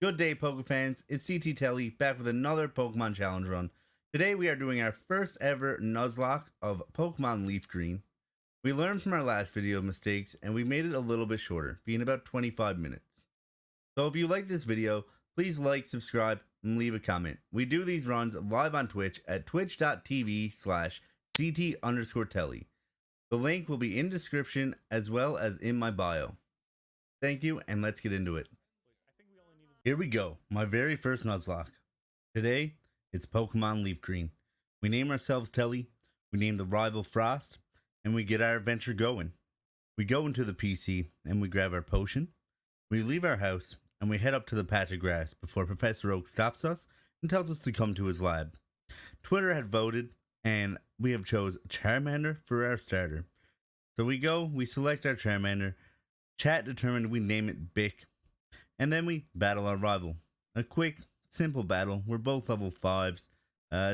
Good day, Pokefans. It's CT Telly back with another Pokemon Challenge run. Today we are doing our first ever Nuzlocke of Pokemon Leaf Green. We learned from our last video mistakes and we made it a little bit shorter, being about 25 minutes. So if you like this video, please like, subscribe, and leave a comment. We do these runs live on Twitch at twitch.tv/CT_Telly. The link will be in description as well as in my bio. Thank you, and let's get into it. Here we go, my very first Nuzlocke. Today, it's Pokemon Leaf Green. We name ourselves Telly, we name the rival Frost, and we get our adventure going. We go into the PC and we grab our potion. We leave our house and we head up to the patch of grass before Professor Oak stops us and tells us to come to his lab. Twitter had voted and we have chose Charmander for our starter. So we go, we select our Charmander. Chat determined we name it Bick. And then we battle our rival. A quick, simple battle. We're both level 5s.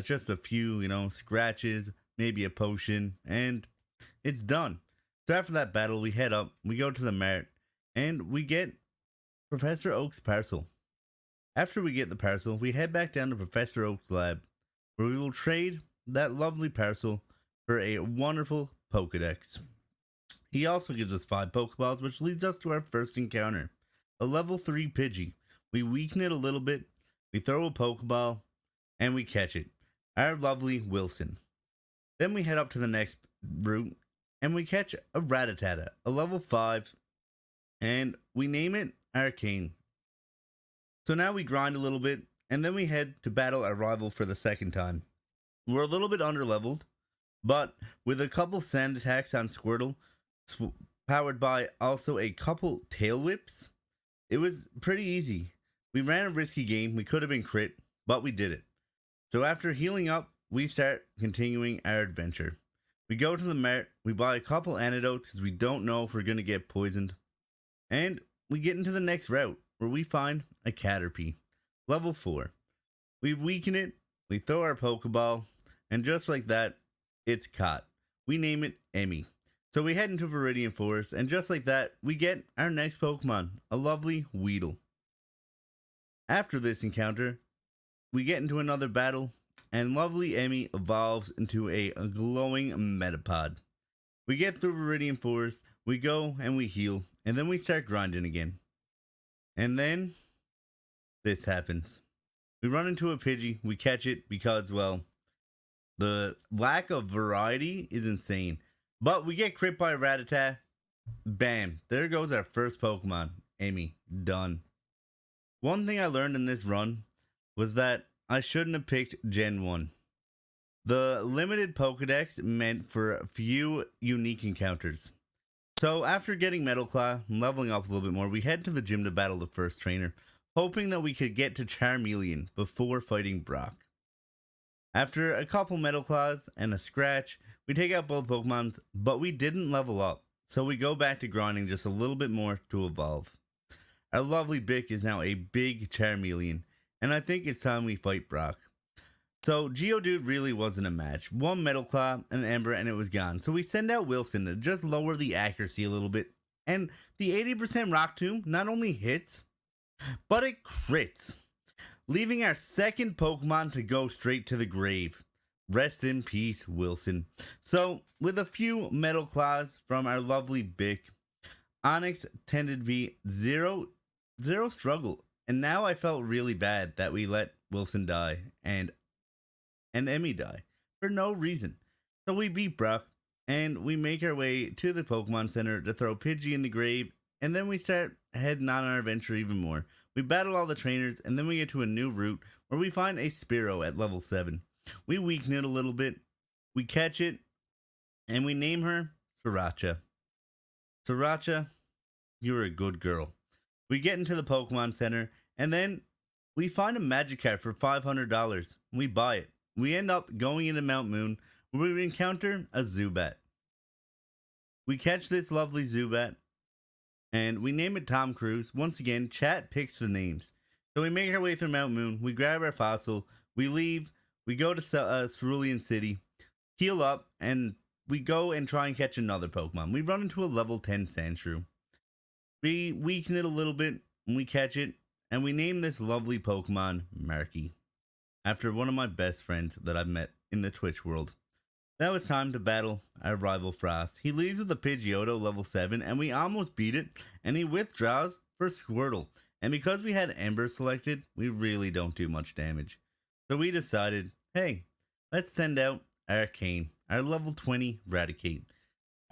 Just a few, scratches, maybe a potion, and it's done. So after that battle, we head up, we go to the mart, and we get Professor Oak's parcel. After we get the parcel, we head back down to Professor Oak's lab, where we will trade that lovely parcel for a wonderful Pokedex. He also gives us 5 Pokeballs, which leads us to our first encounter. A level 3 Pidgey. We weaken it a little bit, we throw a Pokeball, and we catch it. Our lovely Wilson. Then we head up to the next route, and we catch a Rattata, a level 5, and we name it Arcane. So now we grind a little bit, and then we head to battle our rival for the second time. We're a little bit underleveled, but with a couple sand attacks on Squirtle, powered by also a couple tail whips, it was pretty easy. We ran a risky game, we could have been crit, but we did it. So after healing up, we start continuing our adventure. We go to the mart, we buy a couple antidotes because we don't know if we're going to get poisoned. And we get into the next route, where we find a Caterpie, level 4. We weaken it, we throw our Pokeball, and just like that, it's caught. We name it Emmy. So we head into Viridian Forest, and just like that, we get our next Pokemon, a lovely Weedle. After this encounter, we get into another battle, and lovely Emmy evolves into a glowing Metapod. We get through Viridian Forest, we go and we heal, and then we start grinding again. And then, this happens. We run into a Pidgey, we catch it because, well, the lack of variety is insane. But we get crit by a Rattata. Bam. There goes our first Pokemon. Emmy. Done. One thing I learned in this run was that I shouldn't have picked Gen 1. The limited Pokedex meant for a few unique encounters. So after getting Metal Claw and leveling up a little bit more, we head to the gym to battle the first trainer, hoping that we could get to Charmeleon before fighting Brock. After a couple Metal Claws and a scratch, we take out both Pokemons, but we didn't level up, so we go back to grinding just a little bit more to evolve. Our lovely Bick is now a big Charmeleon, and I think it's time we fight Brock. So Geodude really wasn't a match. One Metal Claw, an Ember, and it was gone. So we send out Wilson to just lower the accuracy a little bit, and the 80% Rock Tomb not only hits, but it crits, leaving our second Pokemon to go straight to the grave. Rest in peace, Wilson. So, with a few Metal Claws from our lovely Bick, Onix tended to be zero struggle. And now I felt really bad that we let Wilson die and Emmy die for no reason. So we beat Brock and we make our way to the Pokemon Center to throw Pidgey in the grave, and then we start heading on our adventure even more. We battle all the trainers, and then we get to a new route where we find a Spearow at level 7. We weaken it a little bit, we catch it, and we name her Sriracha. Sriracha, you're a good girl. We get into the Pokemon Center, and then we find a Magikarp for $500. We buy it. We end up going into Mount Moon, where we encounter a Zubat. We catch this lovely Zubat, and we name it Tom Cruise. Once again, chat picks the names. So we make our way through Mount Moon, we grab our fossil, we leave, we go to Cerulean City, heal up, and we go and try and catch another Pokemon. We run into a level 10 Sandshrew. We weaken it a little bit, and we catch it, and we named this lovely Pokemon Marky, after one of my best friends that I've met in the Twitch world. Now it's time to battle our rival Frost. He leads with a Pidgeotto level 7, and we almost beat it, and he withdraws for Squirtle. And because we had Ember selected, we really don't do much damage. So we decided, hey, let's send out Arcane, our level 20 Raticate.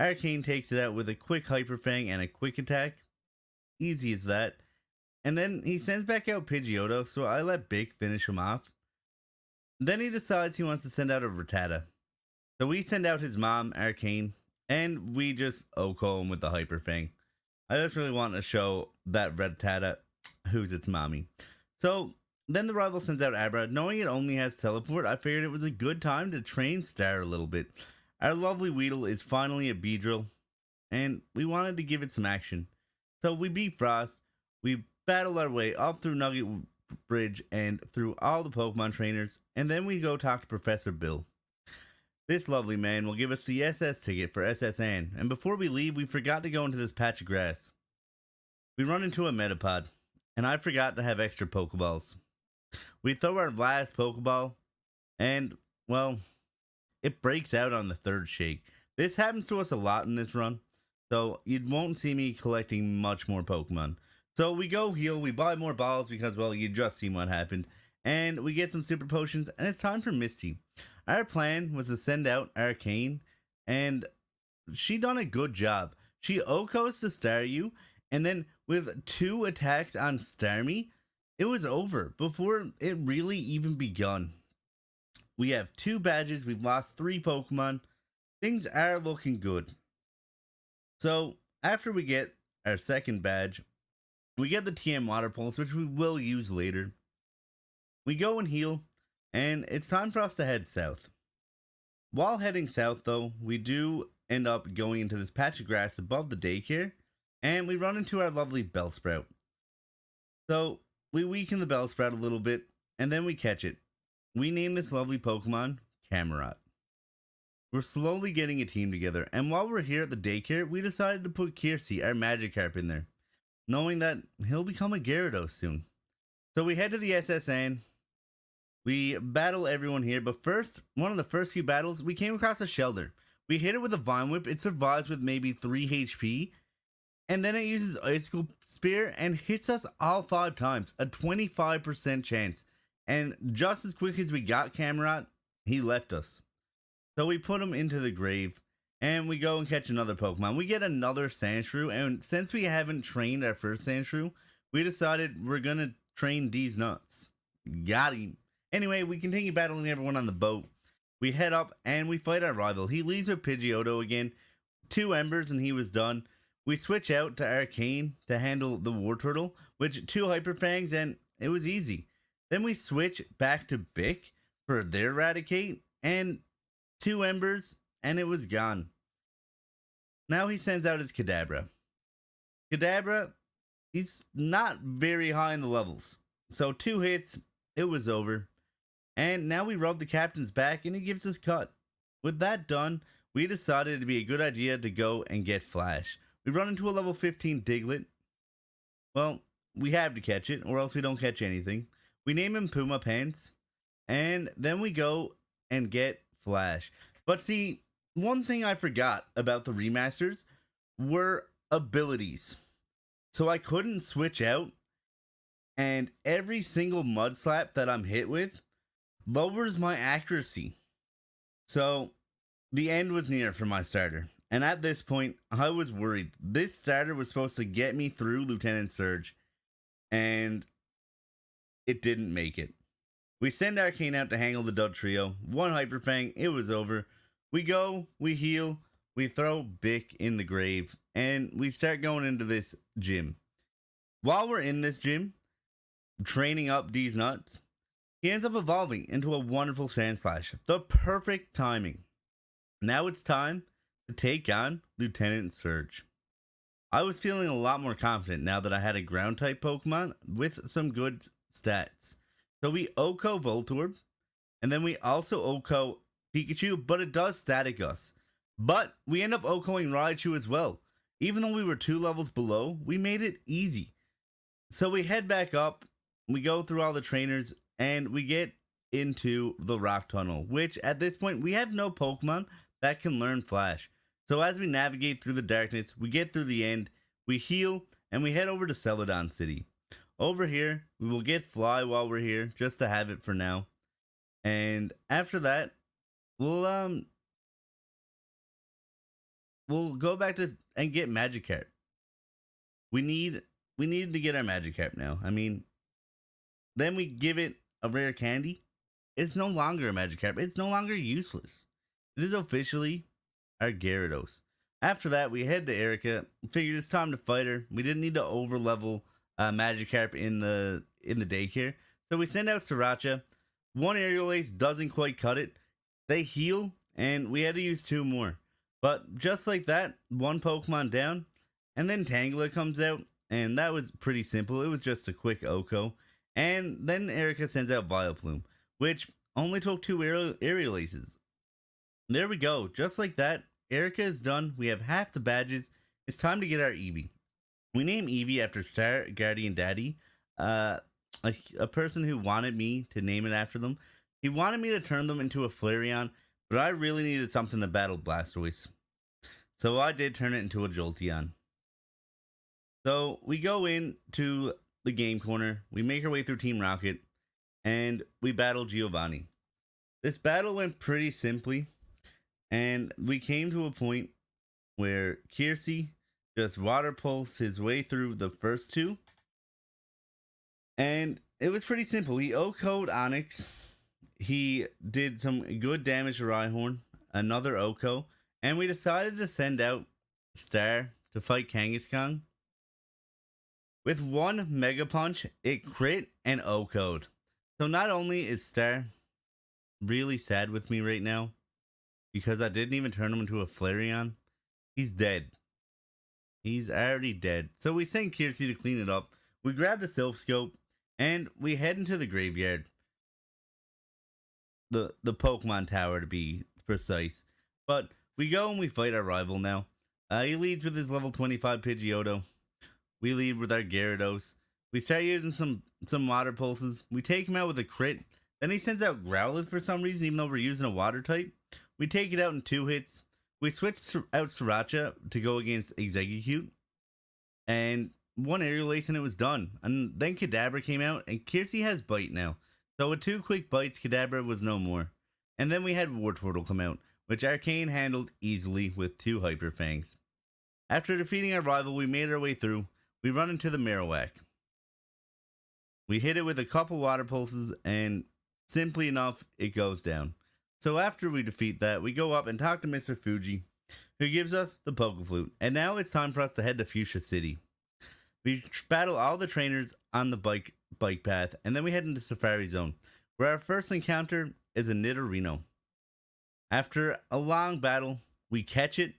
Arcane takes it out with a quick Hyper Fang and a quick attack. Easy as that. And then he sends back out Pidgeotto, so I let Bic finish him off. Then he decides he wants to send out a Rattata. So we send out his mom, Arcane, and we just OHKO him with the Hyper Fang. I just really want to show that Rattata who's its mommy. So then the rival sends out Abra. Knowing it only has Teleport, I figured it was a good time to train Star a little bit. Our lovely Weedle is finally a Beedrill, and we wanted to give it some action. So we beat Frost, we battle our way up through Nugget Bridge and through all the Pokemon trainers, and then we go talk to Professor Bill. This lovely man will give us the SS ticket for SSN, and before we leave, we forgot to go into this patch of grass. We run into a Metapod, and I forgot to have extra Pokeballs. We throw our last Pokeball, and, well, it breaks out on the third shake. This happens to us a lot in this run, so you won't see me collecting much more Pokemon. So we go heal, we buy more balls because, well, you just seen what happened. And we get some super potions, and it's time for Misty. Our plan was to send out Arcane, and she done a good job. She OHKOs the Staryu, and then with 2 attacks on Starmie, it was over before it really even begun. We have 2 badges, we've lost 3 Pokemon. Things are looking good. So, after we get our second badge, we get the TM Water Pulse, which we will use later. We go and heal, and it's time for us to head south. While heading south, though, we do end up going into this patch of grass above the daycare, and we run into our lovely Bellsprout. So, we weaken the Bellsprout a little bit, and then we catch it. We name this lovely Pokemon Camerot. We're slowly getting a team together, and while we're here at the daycare, we decided to put Kiersey, our Magikarp, in there, knowing that he'll become a Gyarados soon. So we head to the SSN, we battle everyone here, but first, one of the first few battles, we came across a Shelder. We hit it with a Vine Whip, it survives with maybe 3 HP, and then it uses Icicle Spear and hits us all 5 times, a 25% chance. And just as quick as we got Camerot, he left us. So we put him into the grave, and we go and catch another Pokemon. We get another Sandshrew, and since we haven't trained our first Sandshrew, we decided we're gonna train these nuts. Got him. Anyway, we continue battling everyone on the boat. We head up, and we fight our rival. He leaves with Pidgeotto again. 2 Embers, and he was done. We switch out to Arcane to handle the War Turtle, which 2 Hyper Fangs, and it was easy. Then we switch back to Bic for their Raticate, and 2 Embers, and it was gone. Now he sends out his Kadabra. Kadabra, he's not very high in the levels. So 2 hits, it was over. And now we rub the captain's back, and he gives us Cut. With that done, we decided it'd be a good idea to go and get Flash. We run into a level 15 Diglett. Well, we have to catch it, or else we don't catch anything. We name him Puma Pants, and then we go and get Flash. But see, one thing I forgot about the remasters were abilities. So I couldn't switch out, and every single Mud Slap that I'm hit with lowers my accuracy. So the end was near for my starter. And at this point, I was worried. This starter was supposed to get me through Lieutenant Surge, and it didn't make it. We send Arcane out to handle the Dud Trio. 1 Hyper Fang, it was over. We go, we heal, we throw Bic in the grave, and we start going into this gym. While we're in this gym, training up these nuts, he ends up evolving into a wonderful Sandslash. The perfect timing. Now it's time to take on Lieutenant Surge. I was feeling a lot more confident now that I had a ground type Pokemon with some good stats. So we OHKO Voltorb, and then we also OHKO Pikachu, but it does static us. But we end up OHKOing Raichu as well. Even though we were 2 levels below, we made it easy. So we head back up, we go through all the trainers and we get into the rock tunnel, which at this point we have no Pokemon that can learn Flash. So as we navigate through the darkness, we get through the end, we heal, and we head over to Celadon City. Over here, we will get Fly while we're here, just to have it for now. And after that, we'll go back to and get Magikarp. We need to get our Magikarp now. I mean, then we give it a rare candy. It's no longer a Magikarp. It's no longer useless. It is officially our Gyarados. After that, we head to Erica. Figured it's time to fight her. We didn't need to overlevel Magikarp in the daycare, so we send out Sriracha. One Aerial Ace doesn't quite cut it. They heal, and we had to use 2 more. But just like that, 1 Pokemon down, and then Tangela comes out, and that was pretty simple. It was just a quick Oko. And then Erica sends out Vileplume, which only took 2 Aerial Aces. There we go. Just like that, Erica is done. We have half the badges. It's time to get our Eevee. We name Eevee after Star Guardian Daddy, a person who wanted me to name it after them. He wanted me to turn them into a Flareon, but I really needed something to battle Blastoise. So I did turn it into a Jolteon. So we go into the game corner, we make our way through Team Rocket, and we battle Giovanni. This battle went pretty simply, and we came to a point where Kiersey just water pulsed his way through the first 2, and it was pretty simple. He OHKO'd Onix, he did some good damage to Rhyhorn, another OHKO, and we decided to send out Star to fight Kangaskhan. With 1 Mega Punch, it crit and OHKO'd. So not only is Star really sad with me right now, because I didn't even turn him into a Flareon, he's dead. He's already dead. So we send Kiersey to clean it up. We grab the Silph Scope, and we head into the graveyard. The Pokemon Tower, to be precise. But we go and we fight our rival now. He leads with his level 25 Pidgeotto. We lead with our Gyarados. We start using some water pulses. We take him out with a crit. Then he sends out Growlithe for some reason, even though we're using a water type. We take it out in 2 hits. We switch out Sriracha to go against Exeggcute. And 1 Aerial Ace and it was done. And then Kadabra came out, and Kiersey has Bite now. So with 2 quick bites, Kadabra was no more. And then we had Wartortle come out, which Arcane handled easily with 2 Hyper Fangs. After defeating our rival, we made our way through. We run into the Marowak. We hit it with a couple water pulses, and simply enough, it goes down. So after we defeat that, we go up and talk to Mr. Fuji, who gives us the Pokeflute. And now it's time for us to head to Fuchsia City. We battle all the trainers on the bike path, and then we head into Safari Zone, where our first encounter is a Nidorino. After a long battle, we catch it.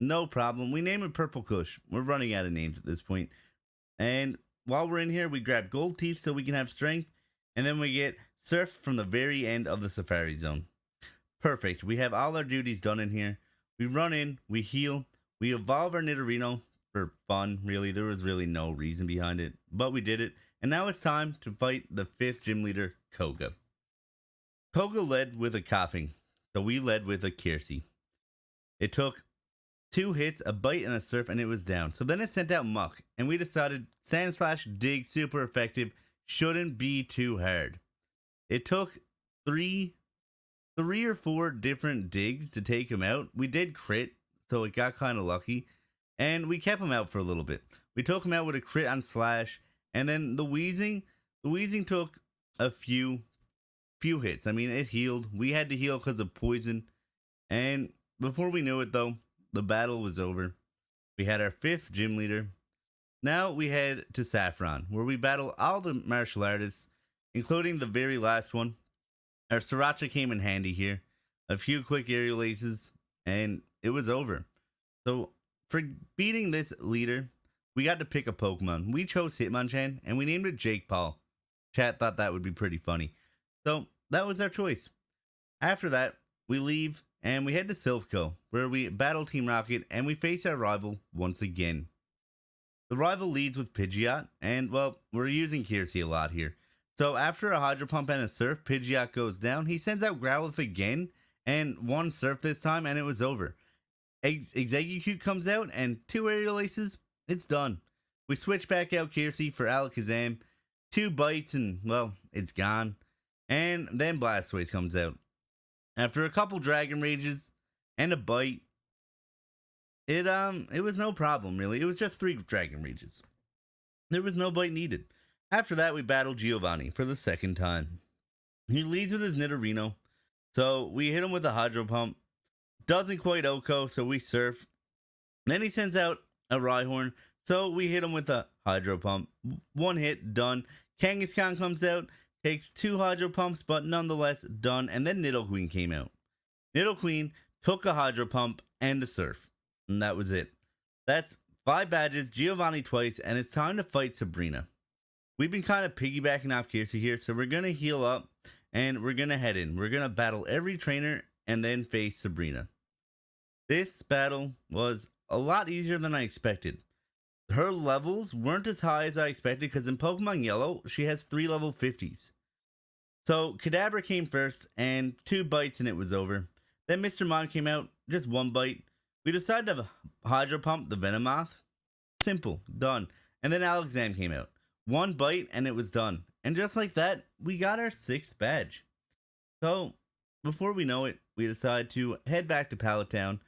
No problem. We name it Purple Kush. We're running out of names at this point. And while we're in here, we grab Gold Teeth so we can have strength. And then we get Surf from the very end of the Safari Zone. Perfect. We have all our duties done in here. We run in, we heal, we evolve our Nidorino for fun, really. There was really no reason behind it, but we did it. And now it's time to fight the 5th gym leader, Koga. Koga led with a coughing, so we led with a Kiersey. It took 2 hits, a bite, and a surf, and it was down. So then it sent out Muck, and we decided Sand Slash, Dig, super effective, shouldn't be too hard. It took 3 or 4 different digs to take him out. We did crit, so it got kind of lucky, and we kept him out for a little bit. We took him out with a crit on Slash, and then the Weezing took a few hits. I mean, it healed. We had to heal because of poison, and before we knew it, though, the battle was over. We had our 5th gym leader. Now we head to Saffron, where we battle all the martial artists, including the very last one. Our Sriracha came in handy here. A few quick aerial aces, and it was over. So, for beating this leader, we got to pick a Pokemon. We chose Hitmonchan, and we named it Jake Paul. Chat thought that would be pretty funny. So, that was our choice. After that, we leave, and we head to Silphco, where we battle Team Rocket, and we face our rival once again. The rival leads with Pidgeot, and well, we're using Kiersey a lot here. So after a Hydro Pump and a Surf, Pidgeot goes down. He sends out Growlithe again, and one Surf this time, and it was over. Exeggcute comes out, and 2 Aerial Aces, it's done. We switch back out Kiersey for Alakazam, 2 bites, and well, it's gone. And then Blastoise comes out. After a couple Dragon Rages and a bite, it was no problem really. It was just 3 Dragon Rages. There was no bite needed. After that, we battled Giovanni for the second time. He leads with his Nidorino, so we hit him with a Hydro Pump. Doesn't quite OHKO, so we Surf. Then he sends out a Rhyhorn, so we hit him with a Hydro Pump. 1 hit, done. Kangaskhan comes out, takes 2 Hydro Pumps, but nonetheless done. And then Nidoqueen came out. Nidoqueen took a Hydro Pump and a Surf, and that was it. That's 5 badges, Giovanni twice, and it's time to fight Sabrina. We've been kind of piggybacking off Kiersey here, so we're going to heal up, and we're going to head in. We're going to battle every trainer, and then face Sabrina. This battle was a lot easier than I expected. Her levels weren't as high as I expected, because in Pokemon Yellow, she has 3 level 50s. So, Kadabra came first, and 2 bites and it was over. Then Mr. Mon came out, just 1 bite. We decided to Hydro Pump the Venomoth. Simple, done. And then Alakazam came out. 1 bite and it was done. And just like that, we got our 6th badge. So, before we know it, we decide to head back to Pallet Town.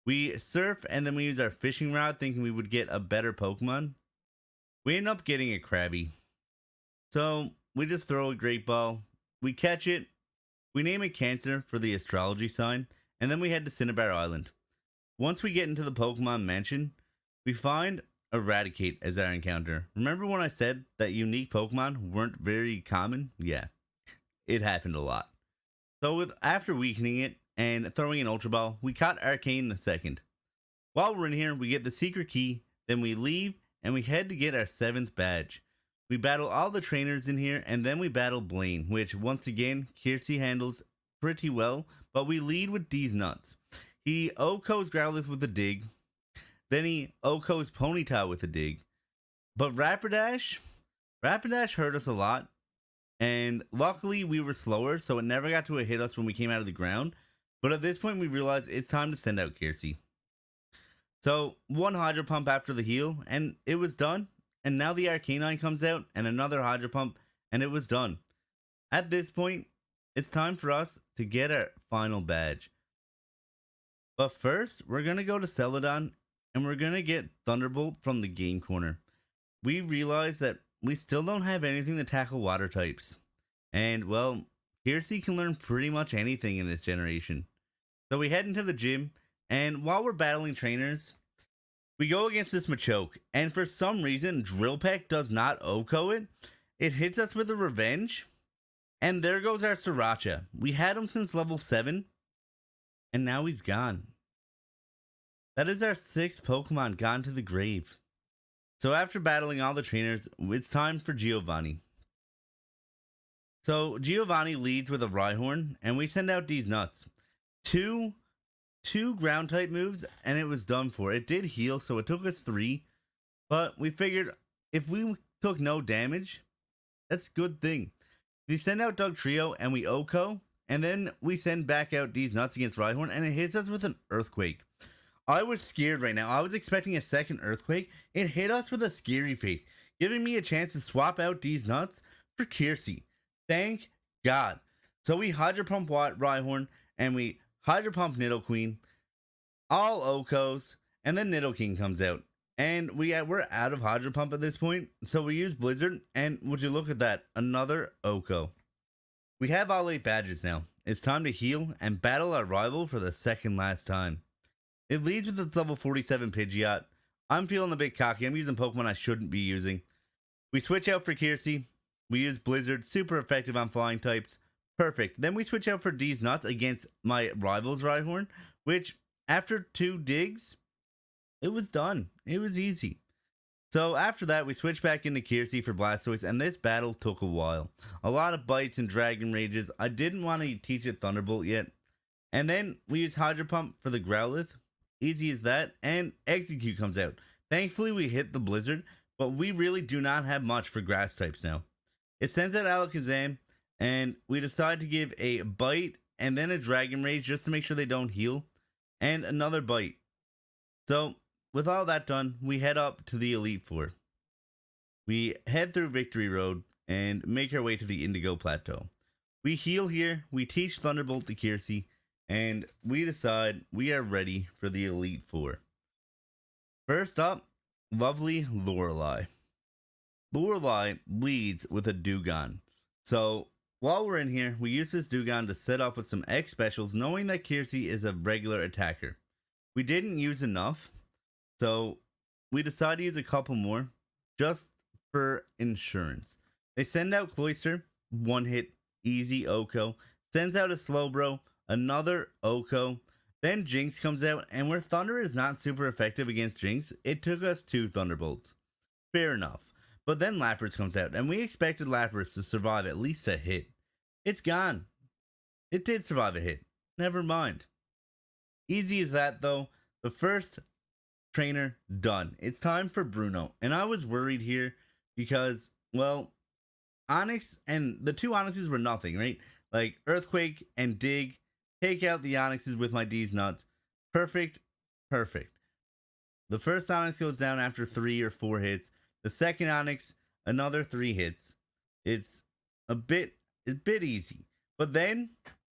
We Surf and then we use our fishing rod thinking we would get a better Pokemon. We end up getting a Krabby. So, we just throw a Great Ball. We catch it. We name it Cancer for the astrology sign. And then we head to Cinnabar Island. Once we get into the Pokemon Mansion, we find Eradicate as our encounter. Remember when I said that unique Pokemon weren't very common? Yeah, it happened a lot. So after weakening it and throwing an Ultra Ball, we caught Arcane the second. While we're in here, we get the secret key, then we leave and we head to get our 7th badge. We battle all the trainers in here and then we battle Blaine, which once again, Kiersey handles pretty well, but we lead with D's Nuts. He OHKOs Growlithe with a dig. Then he OHKOs Ponyta with a dig. But Rapidash hurt us a lot. And luckily we were slower, so it never got to hit us when we came out of the ground. But at this point we realized it's time to send out Kiersey. So 1 Hydro Pump after the heal, and it was done. And now the Arcanine comes out, and another Hydro Pump, and it was done. At this point, it's time for us to get our final badge. But first, we're going to go to Celadon, and we're going to get Thunderbolt from the game corner. We realize that we still don't have anything to tackle water types. And, well, Kiersey can learn pretty much anything in this generation. So we head into the gym, and while we're battling trainers, we go against this Machoke. And for some reason, Drill Peck does not OHKO it. It hits us with a Revenge. And there goes our Sriracha. We had him since level 7. And now he's gone. That is our 6th Pokemon gone to the grave. So after battling all the trainers, it's time for Giovanni. So Giovanni leads with a Rhyhorn, and we send out these nuts. Two ground type moves, and it was done for. It did heal, so it took us 3. But we figured if we took no damage, that's a good thing. We send out Dugtrio, and we OHKO. And then we send back out these nuts against Rhyhorn, and it hits us with an Earthquake. I was scared right now. I was expecting a second Earthquake. It hit us with a Scary Face, giving me a chance to swap out these nuts for Kiersey. Thank God. So we Hydro Pump Rhyhorn, and we Hydro Pump Nidoqueen. All OHKOs, and then Nidoking comes out. And we're out of Hydro Pump at this point, so we use Blizzard, and would you look at that, another OHKO. We have all 8 badges now. It's time to heal and battle our rival for the second last time. It leads with its level 47 Pidgeot. I'm feeling a bit cocky. I'm using Pokemon I shouldn't be using. We switch out for Kiersey. We use Blizzard, super effective on flying types. Perfect. Then we switch out for D's Nuts against my rival's Rhyhorn, which after 2 digs, it was done. It was easy. So after that, we switched back into Kiersey for Blastoise, and this battle took a while. A lot of bites and Dragon Rages. I didn't want to teach it Thunderbolt yet. And then we use Hydro Pump for the Growlithe. Easy as that. And Exeggcute comes out. Thankfully, we hit the blizzard, but we really do not have much for grass types now. It sends out Alakazam, and we decide to give a bite and then a Dragon Rage just to make sure they don't heal, and another bite. So, with all that done, we head up to the Elite Four. We head through Victory Road and make our way to the Indigo Plateau. We heal here, we teach Thunderbolt to Kiersey, and we decide we are ready for the Elite Four. First up, lovely Lorelei. Lorelei leads with a Dewgong. So, while we're in here, we use this Dewgong to set up with some X specials, knowing that Kiersey is a regular attacker. We didn't use enough, so we decided to use a couple more, just for insurance. They send out Cloyster, one hit, easy Oko. Sends out a Slowbro, another Oko. Then Jinx comes out, and where Thunder is not super effective against Jinx, it took us 2 Thunderbolts. Fair enough. But then Lapras comes out, and we expected Lapras to survive at least a hit. It's gone. It did survive a hit. Never mind. Easy as that, though. The first trainer done. It's time for Bruno. And I was worried here because, well, Onyx and the 2 Onyxes were nothing, right? Like Earthquake and Dig. Take out the Onyxes with my D's nuts. Perfect. Perfect. The first Onyx goes down after 3 or 4 hits. The second Onyx, another 3 hits. It's a bit easy. But then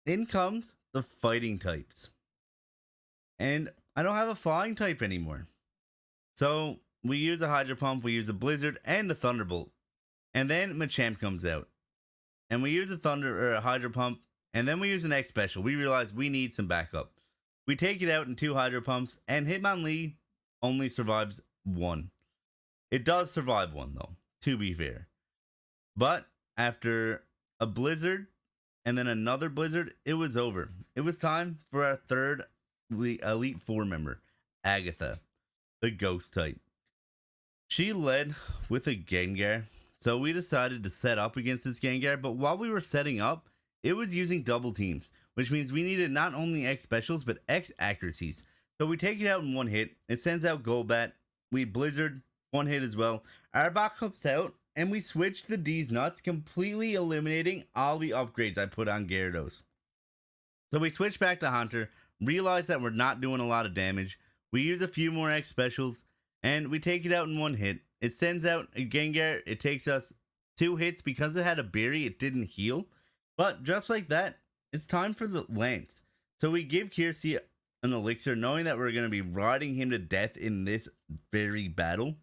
in comes the fighting types. And I don't have a flying type anymore. So we use a Hydro Pump, we use a Blizzard, and a Thunderbolt. And then Machamp comes out. And we use a Hydro Pump, and then we use an X Special. We realize we need some backup. We take it out in 2 Hydro Pumps, and Hitmonlee only survives 1. It does survive 1, though, to be fair. But after a Blizzard, and then another Blizzard, it was over. It was time for our third Elite Four member, Agatha, the Ghost type. She led with a Gengar, so we decided to set up against this Gengar, but while we were setting up, it was using double teams, which means we needed not only X specials, but X accuracies. So we take it out in 1 hit, it sends out Golbat, we Blizzard, 1 hit as well. Arbok comes out, and we switched the D's nuts, completely eliminating all the upgrades I put on Gyarados. So we switch back to Hunter, realize that we're not doing a lot of damage, we use a few more X specials, and we take it out in 1 hit. It sends out a Gengar, it takes us 2 hits. Because it had a berry, it didn't heal. But just like that, it's time for the Lance. So we give Kiersey an elixir, knowing that we're going to be riding him to death in this very battle.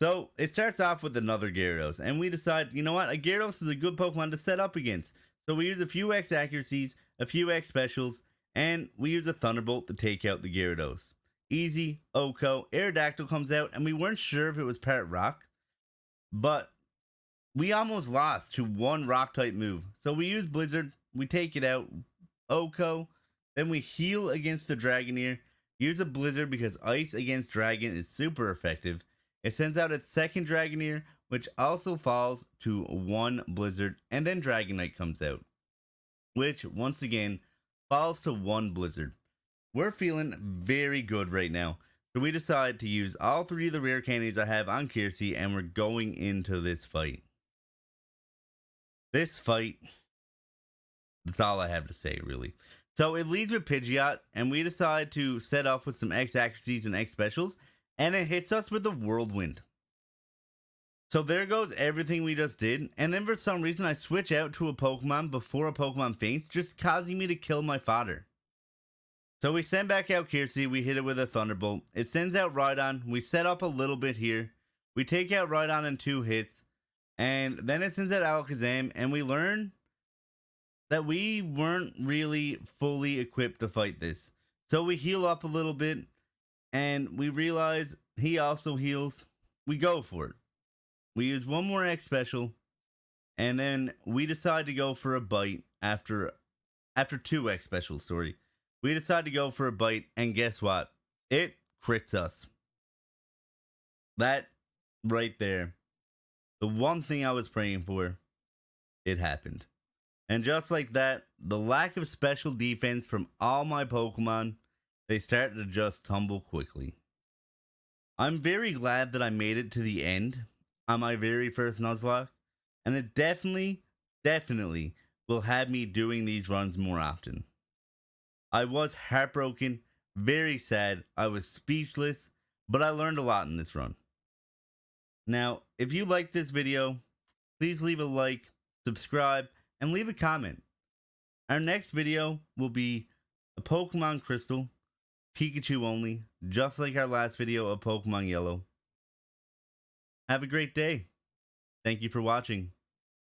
So it starts off with another Gyarados, and we decide, you know what, a Gyarados is a good Pokemon to set up against. So we use a few X accuracies, a few X specials, and we use a Thunderbolt to take out the Gyarados. Easy, Oko, Aerodactyl comes out, and we weren't sure if it was part rock, but we almost lost to 1 rock type move. So we use Blizzard, we take it out, Oko, then we heal against the Dragoneer, use a Blizzard because Ice against Dragon is super effective. It sends out its second Dragoneer, which also falls to 1 Blizzard, and then Dragonite comes out, which once again falls to 1 Blizzard. We're feeling very good right now, so we decide to use all 3 of the rare candies I have on Kiersey, and we're going into this fight. This fight, that's all I have to say, really. So it leads with Pidgeot, and we decide to set up with some X accuracies and X specials, and it hits us with a Whirlwind. So there goes everything we just did, and then for some reason I switch out to a Pokemon before a Pokemon faints, just causing me to kill my fodder. So we send back out Kiersey, we hit it with a Thunderbolt. It sends out Rhydon, we set up a little bit here. We take out Rhydon in 2 hits, and then it sends out Alakazam, and we learn that we weren't really fully equipped to fight this. So we heal up a little bit, and we realize he also heals. We go for it. We use 1 more X special, and then we decide to go for a bite after 2 X specials, sorry. We decide to go for a bite, and guess what? It crits us. That right there. The one thing I was praying for, it happened. And just like that, the lack of special defense from all my Pokemon, they start to just tumble quickly. I'm very glad that I made it to the end on my very first Nuzlocke, and it definitely will have me doing these runs more often. I was heartbroken, very sad, I was speechless, but I learned a lot in this run. Now, if you liked this video, please leave a like, subscribe, and leave a comment. Our next video will be a Pokemon Crystal, Pikachu only, just like our last video of Pokemon Yellow. Have a great day. Thank you for watching.